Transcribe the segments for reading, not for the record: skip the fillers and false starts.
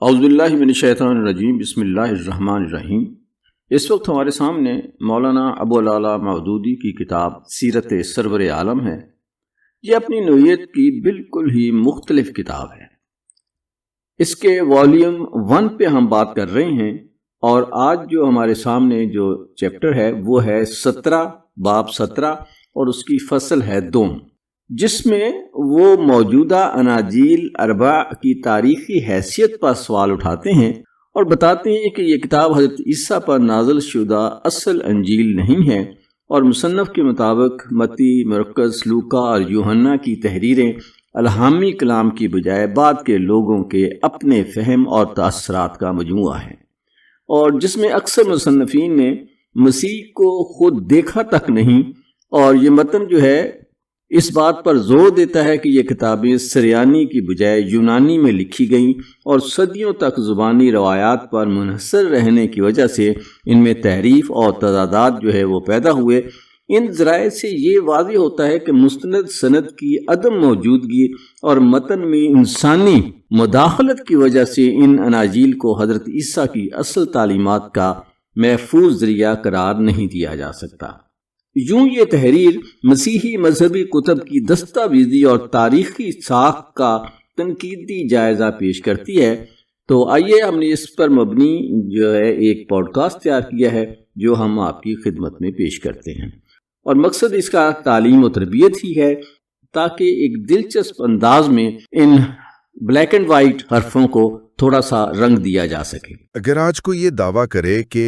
اعوذ باللہ من الشیطان الرجیم، بسم اللہ الرحمن الرحیم۔ اس وقت ہمارے سامنے مولانا ابو العلا مودودی کی کتاب سیرت سرور عالم ہے۔ یہ اپنی نوعیت کی بالکل ہی مختلف کتاب ہے۔ اس کے والیوم 1 پہ ہم بات کر رہے ہیں، اور آج جو ہمارے سامنے جو چیپٹر ہے وہ ہے 17 باب 17 اور اس کی فصل ہے 2، جس میں وہ موجودہ اناجیل اربع کی تاریخی حیثیت پر سوال اٹھاتے ہیں اور بتاتے ہیں کہ یہ کتاب حضرت عیسیٰ پر نازل شدہ اصل انجیل نہیں ہے، اور مصنف کے مطابق متی، مرقس، لوکا اور یوحنا کی تحریریں الہامی کلام کی بجائے بعد کے لوگوں کے اپنے فہم اور تاثرات کا مجموعہ ہے، اور جس میں اکثر مصنفین نے مسیح کو خود دیکھا تک نہیں، اور یہ متن جو ہے اس بات پر زور دیتا ہے کہ یہ کتابیں سریانی کی بجائے یونانی میں لکھی گئیں، اور صدیوں تک زبانی روایات پر منحصر رہنے کی وجہ سے ان میں تحریف اور تضادات جو ہے وہ پیدا ہوئے۔ ان ذرائع سے یہ واضح ہوتا ہے کہ مستند سند کی عدم موجودگی اور متن میں انسانی مداخلت کی وجہ سے ان اناجیل کو حضرت عیسیٰ کی اصل تعلیمات کا محفوظ ذریعہ قرار نہیں دیا جا سکتا۔ یوں یہ تحریر مسیحی مذہبی کتب کی دستاویزی اور تاریخی ساخت کا تنقیدی جائزہ پیش کرتی ہے۔ تو آئیے ہم نے اس پر مبنی جو ہے ایک پوڈ کاسٹ تیار کیا ہے جو ہم آپ کی خدمت میں پیش کرتے ہیں، اور مقصد اس کا تعلیم و تربیت ہی ہے، تاکہ ایک دلچسپ انداز میں ان بلیک اینڈ وائٹ حرفوں کو تھوڑا سا رنگ دیا جا سکے۔ اگر آج کو یہ دعویٰ کرے کہ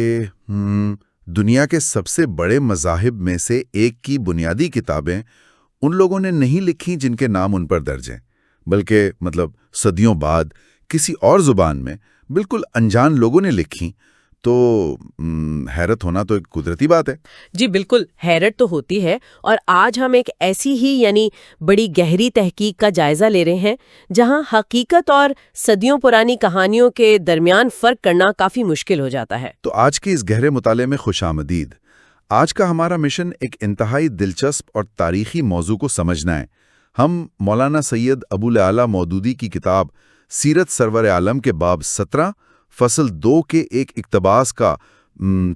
دنیا کے سب سے بڑے مذاہب میں سے ایک کی بنیادی کتابیں ان لوگوں نے نہیں لکھی جن کے نام ان پر درج ہیں، بلکہ صدیوں بعد کسی اور زبان میں بالکل انجان لوگوں نے لکھی، تو حیرت ہونا تو ایک قدرتی بات ہے۔ جی بالکل، حیرت تو ہوتی ہے، اور آج ہم ایک ایسی ہی بڑی گہری تحقیق کا جائزہ لے رہے ہیں جہاں حقیقت اور صدیوں پرانی کہانیوں کے درمیان فرق کرنا کافی مشکل ہو جاتا ہے۔ تو آج کے اس گہرے مطالعے میں خوش آمدید۔ آج کا ہمارا مشن ایک انتہائی دلچسپ اور تاریخی موضوع کو سمجھنا ہے۔ ہم مولانا سید ابو العلا مودودی کی کتاب سیرت سرور عالم کے باب 17 فصل 2 کے ایک اقتباس کا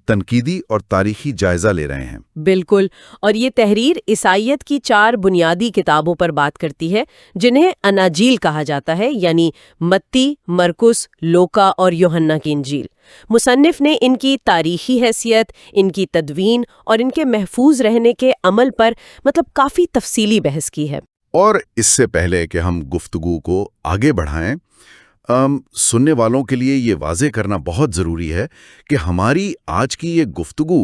تنقیدی اور تاریخی جائزہ لے رہے ہیں۔ بالکل، اور یہ تحریر عیسائیت کی 4 بنیادی کتابوں پر بات کرتی ہے جنہیں اناجیل کہا جاتا ہے، یعنی متی، مرقس، لوکا اور یوحنا کی انجیل۔ مصنف نے ان کی تاریخی حیثیت، ان کی تدوین اور ان کے محفوظ رہنے کے عمل پر کافی تفصیلی بحث کی ہے۔ اور اس سے پہلے کہ ہم گفتگو کو آگے بڑھائیں، سننے والوں کے لیے یہ واضح کرنا بہت ضروری ہے کہ ہماری آج کی یہ گفتگو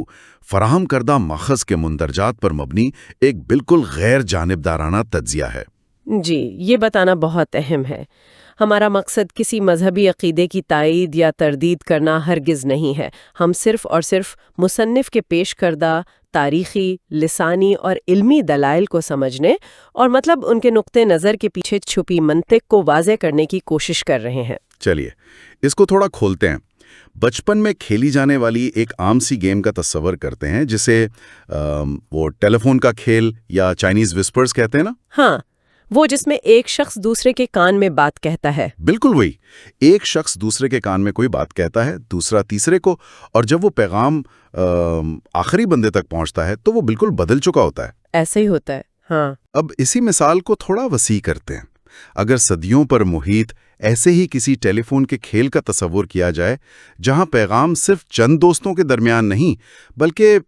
فراہم کردہ ماخذ کے مندرجات پر مبنی ایک بالکل غیر جانبدارانہ تجزیہ ہے۔ جی، یہ بتانا بہت اہم ہے۔ ہمارا مقصد کسی مذہبی عقیدے کی تائید یا تردید کرنا ہرگز نہیں ہے۔ ہم صرف اور صرف مصنف کے پیش کردہ تاریخی، لسانی اور علمی دلائل کو سمجھنے اور ان کے نقطۂ نظر کے پیچھے چھپی منطق کو واضح کرنے کی کوشش کر رہے ہیں۔ چلیے اس کو تھوڑا کھولتے ہیں۔ بچپن میں کھیلی جانے والی ایک عام سی گیم کا تصور کرتے ہیں جسے وہ ٹیلی فون کا کھیل یا چائنیز وسپرز کہتے ہیں نا؟ ہاں، وہ جس میں ایک شخص دوسرے کے کان میں بات کہتا ہے۔ بالکل وہی، ایک شخص دوسرے کے کان میں کوئی بات کہتا ہے، دوسرا تیسرے کو، اور جب وہ پیغام آخری بندے تک پہنچتا ہے تو وہ بالکل بدل چکا ہوتا ہے۔ ایسا ہی ہوتا ہے، ہاں۔ اب اسی مثال کو تھوڑا وسیع کرتے ہیں۔ اگر صدیوں پر محیط ایسے ہی کسی ٹیلی فون کے کھیل کا تصور کیا جائے جہاں پیغام صرف چند دوستوں کے درمیان نہیں بلکہ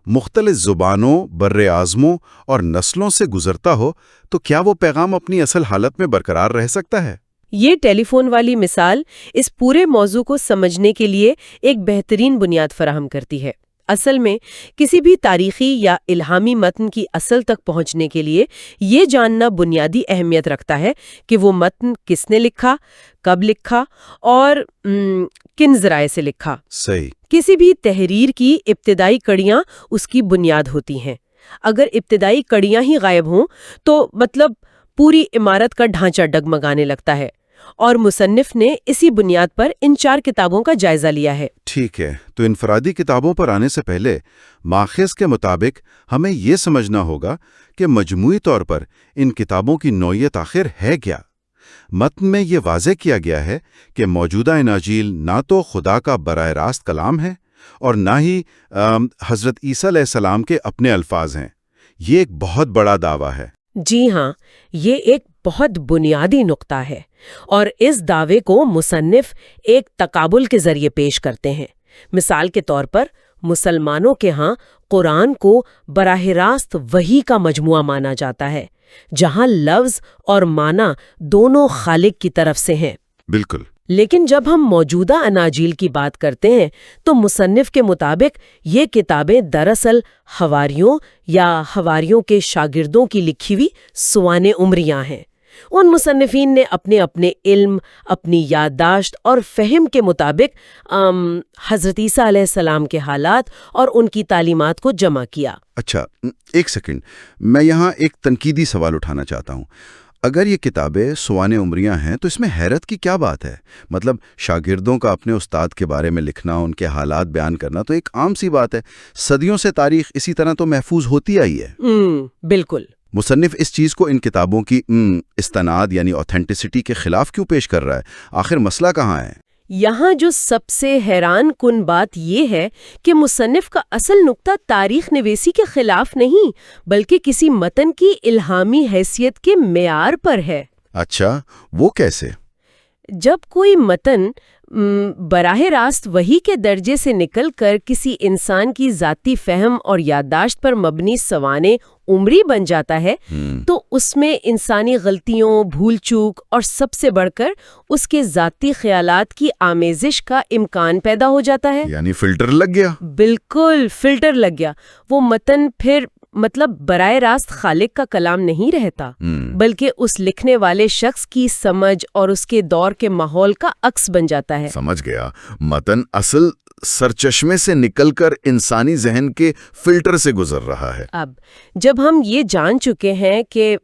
مختلف زبانوں، بر اعظموں اور نسلوں سے گزرتا ہو، تو کیا وہ پیغام اپنی اصل حالت میں برقرار رہ سکتا ہے؟ یہ ٹیلی فون والی مثال اس پورے موضوع کو سمجھنے کے لیے ایک بہترین بنیاد فراہم کرتی ہے۔ اصل میں کسی بھی تاریخی یا الہامی متن کی اصل تک پہنچنے کے لیے یہ جاننا بنیادی اہمیت رکھتا ہے کہ وہ متن کس نے لکھا، کب لکھا اور کن ذرائع سے لکھا۔ صحیح۔ کسی بھی تحریر کی ابتدائی کڑیاں اس کی بنیاد ہوتی ہیں۔ اگر ابتدائی کڑیاں ہی غائب ہوں تو پوری عمارت کا ڈھانچہ ڈگمگانے لگتا ہے، اور مصنف نے اسی بنیاد پر ان 4 کتابوں کا جائزہ لیا ہے۔ ٹھیک ہے، تو انفرادی کتابوں پر آنے سے پہلے ماخذ کے مطابق ہمیں یہ سمجھنا ہوگا کہ مجموعی طور پر ان کتابوں کی نوعیت آخر ہے کیا؟ متن میں یہ واضح کیا گیا ہے کہ موجودہ اناجیل نہ تو خدا کا براہ راست کلام ہے اور نہ ہی حضرت عیسیٰ علیہ السلام کے اپنے الفاظ ہیں۔ یہ ایک بہت بڑا دعویٰ ہے۔ جی ہاں، یہ ایک بہت بنیادی نقطہ ہے، اور اس دعوے کو مصنف ایک تقابل کے ذریعے پیش کرتے ہیں۔ مثال کے طور پر مسلمانوں کے ہاں قرآن کو براہ راست وحی کا مجموعہ مانا جاتا ہے، جہاں لفظ اور معنی دونوں خالق کی طرف سے ہیں۔ بالکل۔ لیکن جب ہم موجودہ اناجیل کی بات کرتے ہیں تو مصنف کے مطابق یہ کتابیں دراصل حواریوں یا حواریوں کے شاگردوں کی لکھی ہوئی سوانح عمریاں ہیں۔ ان مصنفین نے اپنے اپنے علم، اپنی یادداشت اور فہم کے مطابق حضرت عیسیٰ علیہ السلام کے حالات اور ان کی تعلیمات کو جمع کیا۔ اچھا، ایک سیکنڈ، میں یہاں ایک تنقیدی سوال اٹھانا چاہتا ہوں۔ اگر یہ کتابیں سوانح عمریاں ہیں تو اس میں حیرت کی کیا بات ہے؟ مطلب شاگردوں کا اپنے استاد کے بارے میں لکھنا، ان کے حالات بیان کرنا تو ایک عام سی بات ہے۔ صدیوں سے تاریخ اسی طرح تو محفوظ ہوتی آئی ہے۔ بالکل۔ مصنف اس چیز کو ان کتابوں کی استناد یعنی اوتھینٹسٹی کے خلاف کیوں پیش کر رہا ہے؟ آخر مسئلہ کہاں ہے؟ یہاں جو سب سے حیران کن بات یہ ہے کہ مصنف کا اصل نقطہ تاریخ نویسی کے خلاف نہیں، بلکہ کسی متن کی الہامی حیثیت کے معیار پر ہے۔ اچھا، وہ کیسے؟ جب کوئی متن براہ راست وحی کے درجے سے نکل کر کسی انسان کی ذاتی فہم اور یادداشت پر مبنی سوانح عمری بن جاتا ہے تو اس میں انسانی غلطیوں، بھول چوک اور سب سے بڑھ کر اس کے ذاتی خیالات کی آمیزش کا امکان پیدا ہو جاتا ہے۔ یعنی فلٹر لگ گیا۔ بالکل، فلٹر لگ گیا۔ وہ متن پھر براہ راست خالق کا کلام نہیں رہتا، بلکہ اس لکھنے والے شخص کی سمجھ اور اس کے دور کے ماحول کا عکس بن جاتا ہے۔ سمجھ گیا، متن اصل سرچشمے سے نکل کر انسانی ذہن کے فلٹر سے گزر رہا ہے۔ اب جب ہم یہ جان چکے ہیں کہ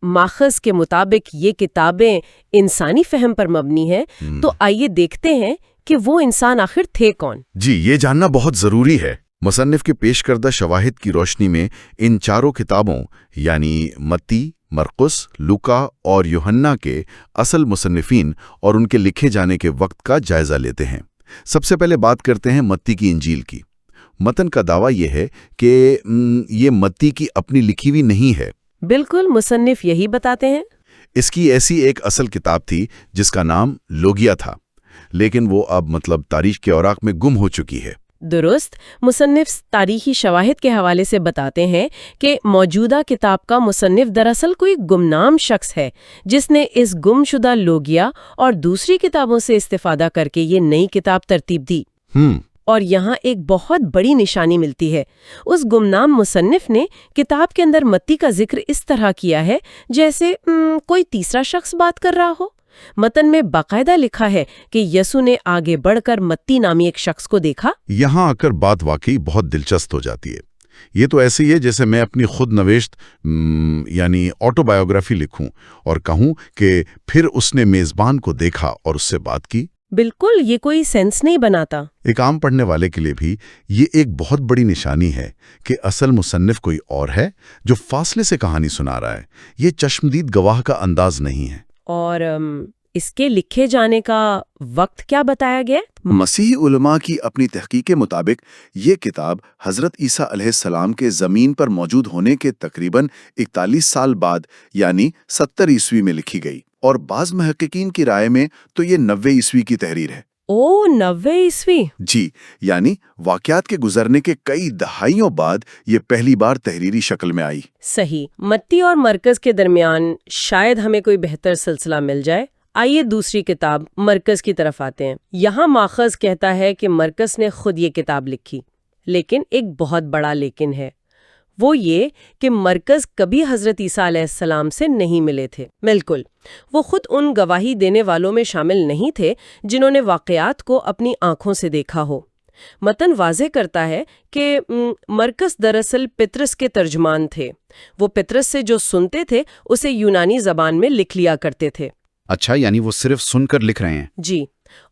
ماخذ کے مطابق یہ کتابیں انسانی فہم پر مبنی ہیں، تو آئیے دیکھتے ہیں کہ وہ انسان آخر تھے کون۔ جی، یہ جاننا بہت ضروری ہے۔ مصنف کے پیش کردہ شواہد کی روشنی میں ان چاروں کتابوں یعنی متی، مرقس، لوکا اور یوحنا کے اصل مصنفین اور ان کے لکھے جانے کے وقت کا جائزہ لیتے ہیں۔ سب سے پہلے بات کرتے ہیں متی کی انجیل کی۔ متن کا دعویٰ یہ ہے کہ یہ متی کی اپنی لکھی ہوئی نہیں ہے۔ بالکل، مصنف یہی بتاتے ہیں۔ اس کی ایسی ایک اصل کتاب تھی جس کا نام لوگیا تھا، لیکن وہ اب تاریخ کے اوراق میں گم ہو چکی ہے۔ درست۔ مصنف تاریخی شواہد کے حوالے سے بتاتے ہیں کہ موجودہ کتاب کا مصنف دراصل کوئی گمنام شخص ہے جس نے اس گم شدہ لوگیا اور دوسری کتابوں سے استفادہ کر کے یہ نئی کتاب ترتیب دی۔ اور یہاں ایک بہت بڑی نشانی ملتی ہے۔ اس گمنام مصنف نے کتاب کے اندر متی کا ذکر اس طرح کیا ہے جیسے کوئی تیسرا شخص بات کر رہا ہو۔ متن میں باقاعدہ لکھا ہے کہ یسوع نے آگے بڑھ کر متی نامی ایک شخص کو دیکھا۔ یہاں آ کر بات واقعی بہت دلچسپ ہو جاتی ہے۔ یہ تو ایسے ہی ہے جیسے میں اپنی خود نوشت یعنی آٹو بایوگرافی لکھوں اور کہوں کہ پھر اس نے میزبان کو دیکھا اور اس سے بات کی۔ بالکل، یہ کوئی سینس نہیں بناتا۔ ایک عام پڑھنے والے کے لیے بھی یہ ایک بہت بڑی نشانی ہے کہ اصل مصنف کوئی اور ہے جو فاصلے سے کہانی سنا رہا ہے۔ یہ چشمدید گواہ کا انداز نہیں ہے۔ اور اس کے لکھے جانے کا وقت کیا بتایا گیا؟ مسیحی علماء کی اپنی تحقیق کے مطابق یہ کتاب حضرت عیسیٰ علیہ السلام کے زمین پر موجود ہونے کے تقریباً 41 سال بعد یعنی 70 عیسوی میں لکھی گئی، اور بعض محققین کی رائے میں تو یہ 90 عیسوی کی تحریر ہے۔ 90 عیسوی؟ جی، یعنی واقعات کے گزرنے کے کئی دہائیوں بعد یہ پہلی بار تحریری شکل میں آئی۔ صحیح۔ متی اور مرکز کے درمیان شاید ہمیں کوئی بہتر سلسلہ مل جائے۔ آئیے دوسری کتاب مرکز کی طرف آتے ہیں۔ یہاں ماخذ کہتا ہے کہ مرکز نے خود یہ کتاب لکھی، لیکن ایک بہت بڑا لیکن ہے۔ وہ یہ کہ مرکز کبھی حضرت عیسیٰ علیہ السلام سے نہیں ملے تھے۔ بالکل، وہ خود ان گواہی دینے والوں میں شامل نہیں تھے جنہوں نے واقعات کو اپنی آنکھوں سے دیکھا ہو۔ متن واضح کرتا ہے کہ مرکز دراصل پطرس کے ترجمان تھے۔ وہ پطرس سے جو سنتے تھے اسے یونانی زبان میں لکھ لیا کرتے تھے۔ اچھا، یعنی وہ صرف سن کر لکھ رہے ہیں؟ جی،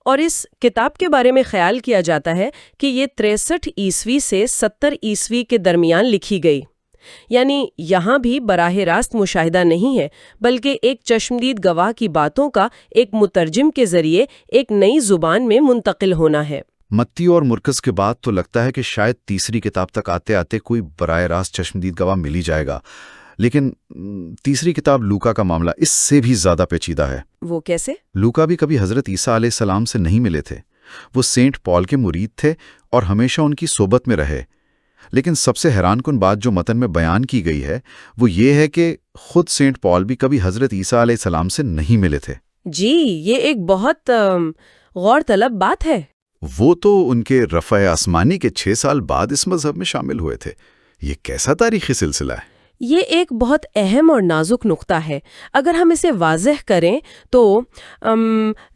اور اس کتاب کے بارے میں خیال کیا جاتا ہے کہ یہ 63 عیسوی سے 70 عیسوی کے درمیان لکھی گئی۔ یعنی یہاں بھی براہ راست مشاہدہ نہیں ہے بلکہ ایک چشمدید گواہ کی باتوں کا ایک مترجم کے ذریعے ایک نئی زبان میں منتقل ہونا ہے۔ متی اور مرکز کے بعد تو لگتا ہے کہ شاید تیسری کتاب تک آتے آتے کوئی براہ راست چشمدید گواہ مل ہی جائے گا، لیکن تیسری کتاب لوکا کا معاملہ اس سے بھی زیادہ پیچیدہ ہے۔ وہ کیسے؟ لوکا بھی کبھی حضرت عیسیٰ علیہ السلام سے نہیں ملے تھے، وہ سینٹ پال کے مرید تھے اور ہمیشہ ان کی صحبت میں رہے، لیکن سب سے حیران کن بات جو متن میں بیان کی گئی ہے وہ یہ ہے کہ خود سینٹ پال بھی کبھی حضرت عیسیٰ علیہ السلام سے نہیں ملے تھے۔ جی، یہ ایک بہت غور طلب بات ہے۔ وہ تو ان کے رفع آسمانی کے 6 سال بعد اس مذہب میں شامل ہوئے تھے۔ یہ کیسا تاریخی سلسلہ ہے؟ یہ ایک بہت اہم اور نازک نقطہ ہے۔ اگر ہم اسے واضح کریں تو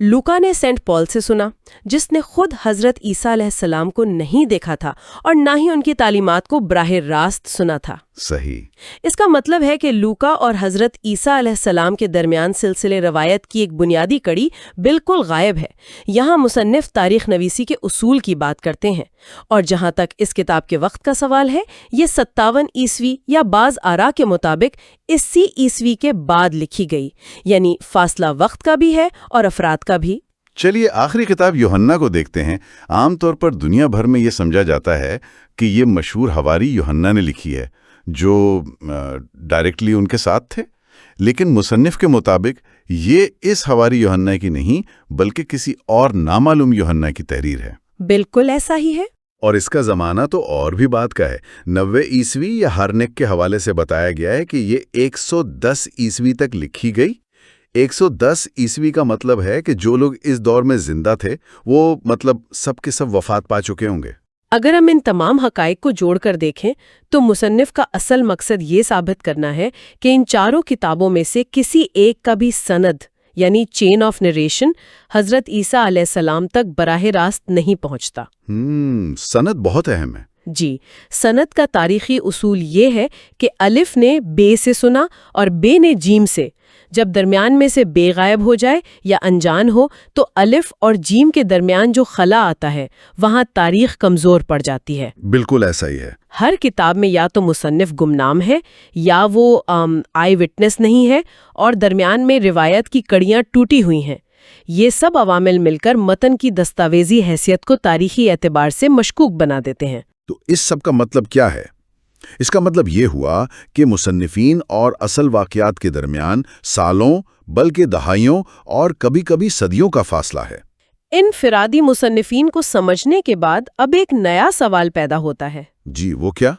لوکا نے سینٹ پال سے سنا، جس نے خود حضرت عیسیٰ علیہ السلام کو نہیں دیکھا تھا اور نہ ہی ان کی تعلیمات کو براہ راست سنا تھا۔ صحیح۔ اس کا مطلب ہے کہ لوکا اور حضرت عیسیٰ علیہ السلام کے درمیان سلسلے روایت کی ایک بنیادی کڑی بالکل غائب ہے۔ یہاں مصنف تاریخ نویسی کے اصول کی بات کرتے ہیں، اور جہاں تک اس کتاب کے وقت کا سوال ہے، یہ 57 عیسوی یا بعض آراء کے مطابق 80 عیسوی کے بعد لکھی گئی، یعنی فاصلہ وقت کا بھی ہے اور افراد کا بھی۔ چلیے آخری کتاب یوحنا کو دیکھتے ہیں۔ عام طور پر دنیا بھر میں یہ سمجھا جاتا ہے کہ یہ مشہور حواری یوحنا نے لکھی ہے، جو ڈائریکٹلی ان کے ساتھ تھے، لیکن مصنف کے مطابق یہ اس حواری یوحنا کی نہیں بلکہ کسی اور نامعلوم یوحنا کی تحریر ہے۔ بالکل ایسا ہی ہے۔ اور اس کا زمانہ تو اور بھی بات کا ہے۔ 90 عیسوی یا ہرنک کے حوالے سے بتایا گیا ہے کہ یہ 110 عیسوی تک لکھی گئی۔ 110 عیسوی کا مطلب ہے کہ جو لوگ اس دور میں زندہ تھے وہ سب کے سب وفات پا چکے ہوں گے۔ اگر ہم ان تمام حقائق کو جوڑ کر دیکھیں تو مصنف کا اصل مقصد یہ ثابت کرنا ہے کہ ان چاروں کتابوں میں سے کسی ایک کا بھی سند یعنی چین آف نریشن حضرت عیسیٰ علیہ السلام تک براہ راست نہیں پہنچتا۔ سند بہت اہم ہے۔ جی، سند کا تاریخی اصول یہ ہے کہ الف نے بے سے سنا اور بے نے جیم سے۔ جب درمیان میں سے بے غائب ہو جائے یا انجان ہو تو الف اور جیم کے درمیان جو خلا آتا ہے وہاں تاریخ کمزور پڑ جاتی ہے۔ بالکل ایسا ہی ہے۔ ہر کتاب میں یا تو مصنف گمنام ہے یا وہ آئی وٹنس نہیں ہے، اور درمیان میں روایت کی کڑیاں ٹوٹی ہوئی ہیں۔ یہ سب عوامل مل کر متن کی دستاویزی حیثیت کو تاریخی اعتبار سے مشکوک بنا دیتے ہیں۔ تو اس سب کا مطلب کیا ہے؟ اس کا مطلب یہ ہوا کہ مصنفین اور اصل واقعات کے درمیان سالوں بلکہ دہائیوں اور کبھی کبھی صدیوں کا فاصلہ ہے۔ انفرادی مصنفین کو سمجھنے کے بعد اب ایک نیا سوال پیدا ہوتا ہے۔ جی، وہ کیا؟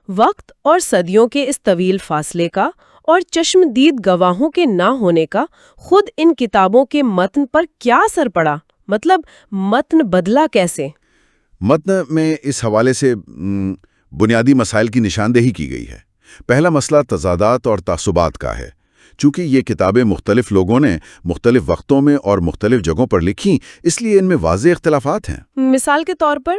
وقت اور صدیوں کے اس طویل فاصلے کا اور چشمدید گواہوں کے نہ ہونے کا خود ان کتابوں کے متن پر کیا اثر پڑا؟ مطلب متن بدلا کیسے؟ متن میں اس حوالے سے بنیادی مسائل کی نشاندہی کی گئی ہے۔ پہلا مسئلہ تضادات اور تعصبات کا ہے۔ چونکہ یہ کتابیں مختلف لوگوں نے مختلف وقتوں میں اور مختلف جگہوں پر لکھیں، اس لیے ان میں واضح اختلافات ہیں۔ مثال کے طور پر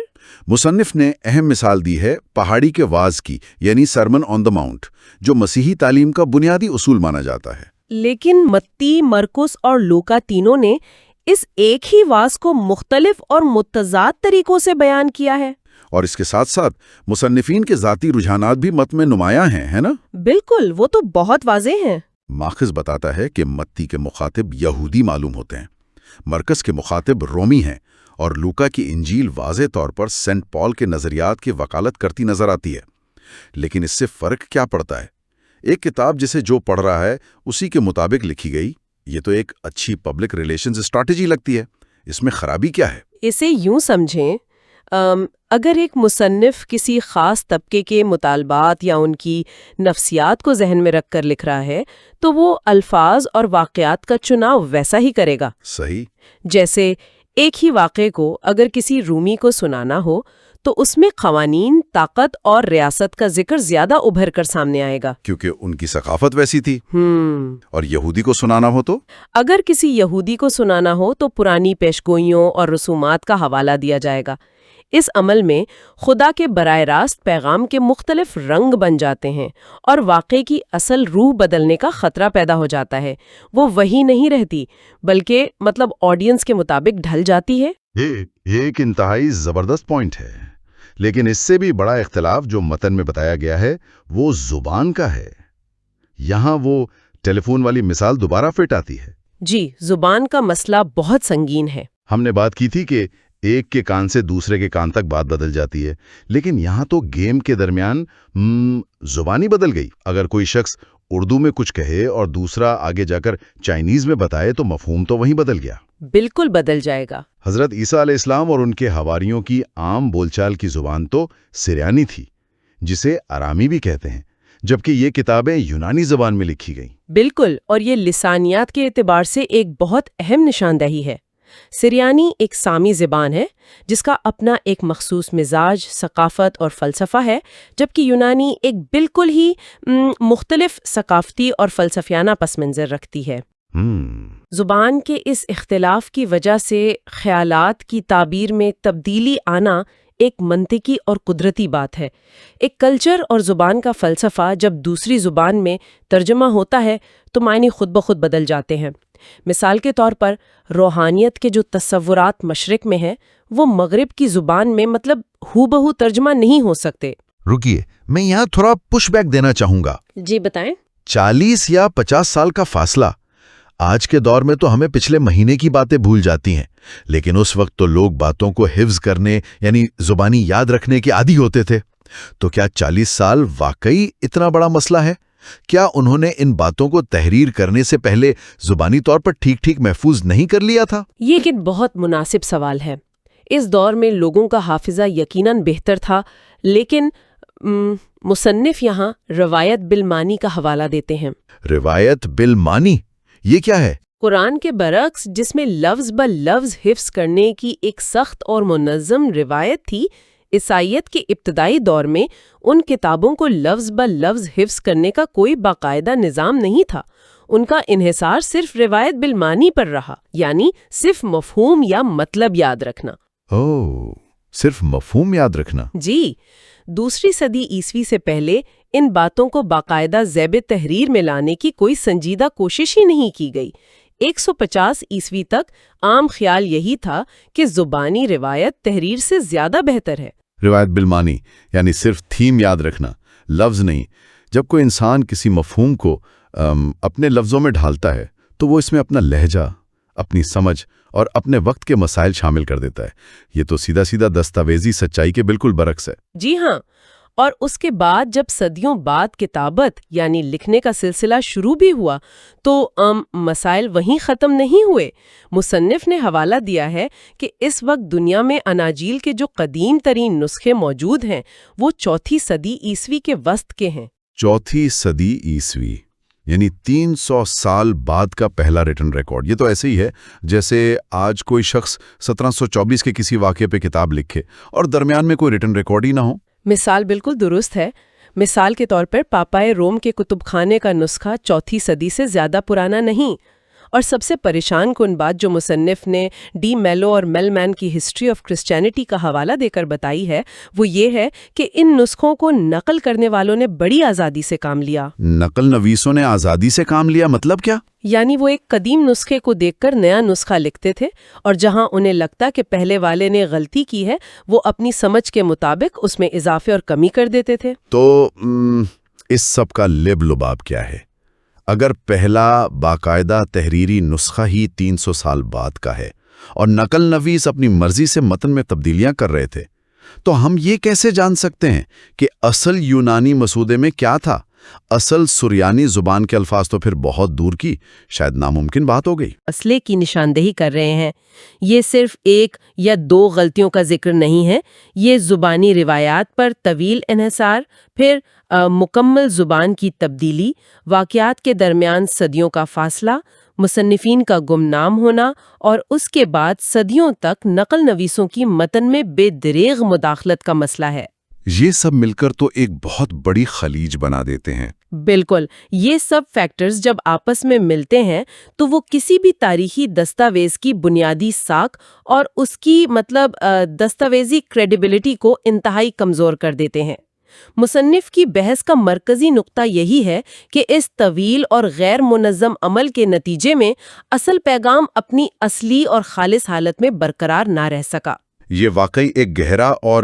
مصنف نے اہم مثال دی ہے پہاڑی کے واعظ کی، یعنی سرمن آن دا ماؤنٹ، جو مسیحی تعلیم کا بنیادی اصول مانا جاتا ہے۔ لیکن متی، مرکس اور لوکا تینوں نے اس ایک ہی واعظ کو مختلف اور متضاد طریقوں سے بیان کیا ہے۔ اور اس کے ساتھ ساتھ مصنفین کے ذاتی رجحانات بھی مت میں نمایاں ہیں، ہے نا؟ بالکل، وہ تو بہت واضح ہیں۔ ماخذ بتاتا ہے کہ متی کے مخاطب یہودی معلوم ہوتے ہیں، مرکز کے مخاطب رومی ہیں، اور لوکا کی انجیل واضح طور پر سینٹ پال کے نظریات کی وکالت کرتی نظر آتی ہے۔ لیکن اس سے فرق کیا پڑتا ہے؟ ایک کتاب جسے جو پڑھ رہا ہے اسی کے مطابق لکھی گئی، یہ تو ایک اچھی پبلک ریلیشنز اسٹریٹجی لگتی ہے۔ اس میں خرابی کیا ہے؟ اسے یوں سمجھیں، اگر ایک مصنف کسی خاص طبقے کے مطالبات یا ان کی نفسیات کو ذہن میں رکھ کر لکھ رہا ہے تو وہ الفاظ اور واقعات کا چناؤ ویسا ہی کرے گا۔ صحیح۔ جیسے ایک ہی واقعے کو اگر کسی رومی کو سنانا ہو تو اس میں قوانین، طاقت اور ریاست کا ذکر زیادہ ابھر کر سامنے آئے گا، کیونکہ ان کی ثقافت ویسی تھی۔ اور یہودی کو سنانا ہو تو اگر کسی یہودی کو سنانا ہو تو پرانی پیشگوئیوں اور رسومات کا حوالہ دیا جائے گا۔ اس عمل میں خدا کے براہ راست پیغام کے مختلف رنگ بن جاتے ہیں اور واقعے کی اصل روح بدلنے کا خطرہ پیدا ہو جاتا ہے۔ وہ وہی نہیں رہتی بلکہ آڈینس کے مطابق ڈھل جاتی ہے۔ یہ ایک انتہائی زبردست پوائنٹ ہے۔ لیکن اس سے بھی بڑا اختلاف جو متن میں بتایا گیا ہے وہ زبان کا ہے۔ یہاں وہ ٹیلی فون والی مثال دوبارہ فٹ آتی ہے۔ جی، زبان کا مسئلہ بہت سنگین ہے۔ ہم نے بات کی تھی کہ ایک کے کان سے دوسرے کے کان تک بات بدل جاتی ہے، لیکن یہاں تو گیم کے درمیان زبان ہی بدل گئی۔ اگر کوئی شخص اردو میں کچھ کہے اور دوسرا آگے جا کر چائنیز میں بتائے تو مفہوم تو وہیں بدل گیا۔ بالکل بدل جائے گا۔ حضرت عیسیٰ علیہ السلام اور ان کے حواریوں کی عام بول چال کی زبان تو سریانی تھی، جسے آرامی بھی کہتے ہیں، جبکہ یہ کتابیں یونانی زبان میں لکھی گئیں۔ بالکل، اور یہ لسانیات کے اعتبار سے ایک بہت اہم نشاندہی ہے۔ سریانی ایک سامی زبان ہے جس کا اپنا ایک مخصوص مزاج، ثقافت اور فلسفہ ہے، جبکہ یونانی ایک بالکل ہی مختلف ثقافتی اور فلسفیانہ پس منظر رکھتی ہے۔ زبان کے اس اختلاف کی وجہ سے خیالات کی تعبیر میں تبدیلی آنا ایک منطقی اور قدرتی بات ہے۔ ایک کلچر اور زبان کا فلسفہ جب دوسری زبان میں ترجمہ ہوتا ہے تو معنی خود بخود بدل جاتے ہیں۔ مثال کے طور پر روحانیت کے جو تصورات مشرق میں ہیں وہ مغرب کی زبان میں ہو بہو ترجمہ نہیں ہو سکتے۔ رکیے، میں یہاں تھوڑا پش بیک دینا چاہوں گا۔ جی بتائیں۔ 40 یا 50 سال کا فاصلہ، آج کے دور میں تو ہمیں پچھلے مہینے کی باتیں بھول جاتی ہیں، لیکن اس وقت تو لوگ باتوں کو حفظ کرنے یعنی زبانی یاد رکھنے کے عادی ہوتے تھے۔ تو کیا 40 سال واقعی اتنا بڑا مسئلہ ہے؟ کیا انہوں نے ان باتوں کو تحریر کرنے سے پہلے زبانی طور پر ٹھیک ٹھیک محفوظ نہیں کر لیا تھا؟ یہ ایک بہت مناسب سوال ہے۔ اس دور میں لوگوں کا حافظہ یقیناً بہتر تھا، لیکن مصنف یہاں روایت بالمانی کا حوالہ دیتے ہیں۔ روایت بالمانی یہ کیا ہے؟ قرآن کے برعکس، جس میں لفظ بہ لفظ حفظ کرنے کی ایک سخت اور منظم روایت تھی، عیسائیت کے ابتدائی دور میں ان کتابوں کو لفظ بہ لفظ حفظ کرنے کا کوئی باقاعدہ نظام نہیں تھا۔ ان کا انحصار صرف روایت بالمانی پر رہا، یعنی صرف مفہوم یا مطلب یاد رکھنا۔ صرف مفہوم یاد رکھنا؟ جی۔ دوسری صدی عیسوی سے پہلے ان باتوں کو باقاعدہ ذیب تحریر میں لانے کی کوئی سنجیدہ کوشش ہی نہیں کی گئی۔ 150 عیسوی تک عام خیال یہی تھا کہ زبانی روایت تحریر سے زیادہ بہتر ہے۔ روایت بالمانی یعنی صرف تھیم یاد رکھنا، لفظ نہیں۔ جب کوئی انسان کسی مفہوم کو اپنے لفظوں میں ڈھالتا ہے تو وہ اس میں اپنا لہجہ، اپنی سمجھ اور اپنے وقت کے مسائل شامل کر دیتا ہے۔ یہ تو سیدھا سیدھا دستاویزی سچائی کے بالکل برعکس ہے۔ جی ہاں، اور اس کے بعد جب صدیوں بعد کتابت یعنی لکھنے کا سلسلہ شروع بھی ہوا تو مسائل وہیں ختم نہیں ہوئے۔ مصنف نے حوالہ دیا ہے کہ اس وقت دنیا میں اناجیل کے جو قدیم ترین نسخے موجود ہیں وہ 4 صدی عیسوی کے وسط کے ہیں۔ 4 صدی عیسوی یعنی 300 سال بعد کا پہلا ریٹن ریکارڈ۔ یہ تو ایسے ہی ہے جیسے آج کوئی شخص 1724 کے کسی واقعے پہ کتاب لکھے اور درمیان میں کوئی ریٹن ریکارڈ ہی نہ ہو۔ مثال بالکل درست ہے۔ مثال کے طور پر پاپائے روم کے کتب خانے کا نسخہ 4 صدی سے زیادہ پرانا نہیں۔ اور سب سے پریشان کن بات جو مصنف نے ڈی میلو اور میل مین کی ہسٹری آف کرسچینٹی کا حوالہ دے کر بتائی ہے وہ یہ ہے کہ ان نسخوں کو نقل کرنے والوں نے بڑی آزادی سے کام لیا۔ نقل نویسوں نے آزادی سے کام لیا مطلب کیا؟ یعنی وہ ایک قدیم نسخے کو دیکھ کر نیا نسخہ لکھتے تھے اور جہاں انہیں لگتا کہ پہلے والے نے غلطی کی ہے وہ اپنی سمجھ کے مطابق اس میں اضافے اور کمی کر دیتے تھے۔ تو اس سب کا لب لباب کیا ہے؟ اگر پہلا باقاعدہ تحریری نسخہ ہی 300 سال بعد کا ہے اور نقل نویس اپنی مرضی سے متن میں تبدیلیاں کر رہے تھے تو ہم یہ کیسے جان سکتے ہیں کہ اصل یونانی مسودے میں کیا تھا؟ اصل سریانی زبان کے الفاظ تو پھر بہت دور کی، شاید ناممکن بات ہو گئی۔ اصلے کی نشاندہی کر رہے ہیں۔ یہ صرف 1 یا 2 غلطیوں کا ذکر نہیں ہے، یہ زبانی روایات پر طویل انحصار، پھر مکمل زبان کی تبدیلی، واقعات کے درمیان صدیوں کا فاصلہ، مصنفین کا گمنام ہونا اور اس کے بعد صدیوں تک نقل نویسوں کی متن میں بے دریغ مداخلت کا مسئلہ ہے۔ یہ سب مل کر تو ایک بہت بڑی خلیج بنا دیتے ہیں۔ بالکل، یہ سب فیکٹرز جب آپس میں ملتے ہیں تو وہ کسی بھی تاریخی دستاویز کی بنیادی ساکھ اور اس کی دستاویزی کریڈیبلٹی کو انتہائی کمزور کر دیتے ہیں۔ مصنف کی بحث کا مرکزی نقطہ یہی ہے کہ اس طویل اور غیر منظم عمل کے نتیجے میں اصل پیغام اپنی اصلی اور خالص حالت میں برقرار نہ رہ سکا۔ یہ واقعی ایک گہرا اور